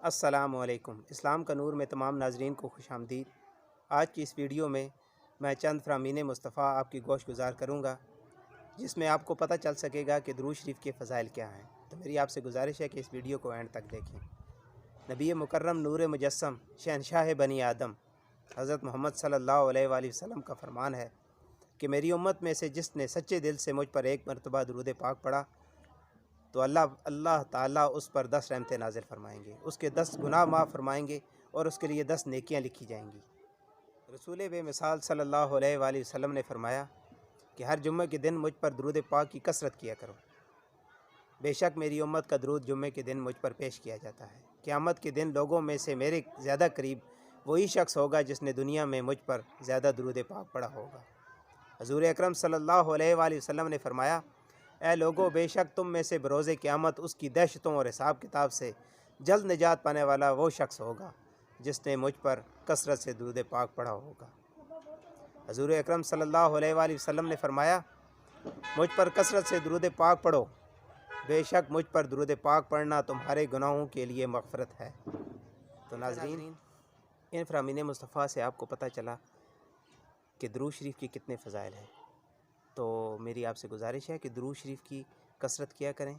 अस्सलामुअलैकुम। इस्लाम का नूर में तमाम नाज़रीन को खुश आमदीद। आज की इस वीडियो में मैं चंद फ़रामीन मुस्तफ़ा आपकी गोश गुजार करूँगा, जिसमें आपको पता चल सकेगा कि दुरूद शरीफ के फ़ज़ाइल क्या हैं। तो मेरी आपसे गुजारिश है कि इस वीडियो को एंड तक देखें। नबी मुकर्रम नूर मुजस्सम शहनशाह बनी आदम हज़रत मोहम्मद सल्लल्लाहु अलैहि वसल्लम का फ़रमान है कि मेरी उम्मत में से जिसने सच्चे दिल से मुझ पर एक मरतबा दुरूद पाक पढ़ा तो अल्लाह ताला उस पर 10 रहमतें नाज़िल फरमाएंगे, उसके 10 गुनाह माफ़ फरमाएंगे और उसके लिए 10 नेकियां लिखी जाएंगी। रसूल बेमिसाल सल्लल्लाहु अलैहि वसल्लम ने फरमाया कि हर जुम्मे के दिन मुझ पर दुरूद पाक की कसरत किया करो। बेशक मेरी उम्मत का दुरूद जुम्मे के दिन मुझ पर पेश किया जाता है। क़यामत के दिन लोगों में से मेरे ज़्यादा करीब वही शख्स होगा जिसने दुनिया में मुझ पर ज़्यादा दुरूद पाक पढ़ा होगा। हज़ूर अकरम सल्लल्लाहु अलैहि वसल्लम ने फरमाया, ऐ लोगो, बेशक तुम में से बरोज़े क़यामत उसकी दहशतों और हिसाब किताब से जल्द निजात पाने वाला वो शख्स होगा जिसने मुझ पर कसरत से दुरूद पाक पढ़ा होगा। हज़ूर अकरम सल्लल्लाहु अलैहि वसल्लम ने फरमाया, मुझ पर कसरत से दुरूद पाक पढ़ो, बेशक मुझ पर दुरूद पाक पढ़ना तुम्हारे गुनाहों के लिए मग़फ़िरत है। तो नाज़रीन, इन फ़रामीन मुस्तफ़ा से आपको पता चला कि दुरूद शरीफ के कितने फ़ज़ाइल हैं। तो मेरी आपसे गुजारिश है कि दुरूद शरीफ की कसरत किया करें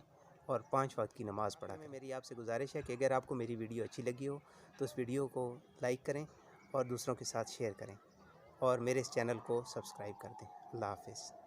और 5 वक्त की नमाज़ पढ़ा करें। मेरी आपसे गुजारिश है कि अगर आपको मेरी वीडियो अच्छी लगी हो तो इस वीडियो को लाइक करें और दूसरों के साथ शेयर करें और मेरे इस चैनल को सब्सक्राइब कर दें। अल्लाह हाफ़िज़।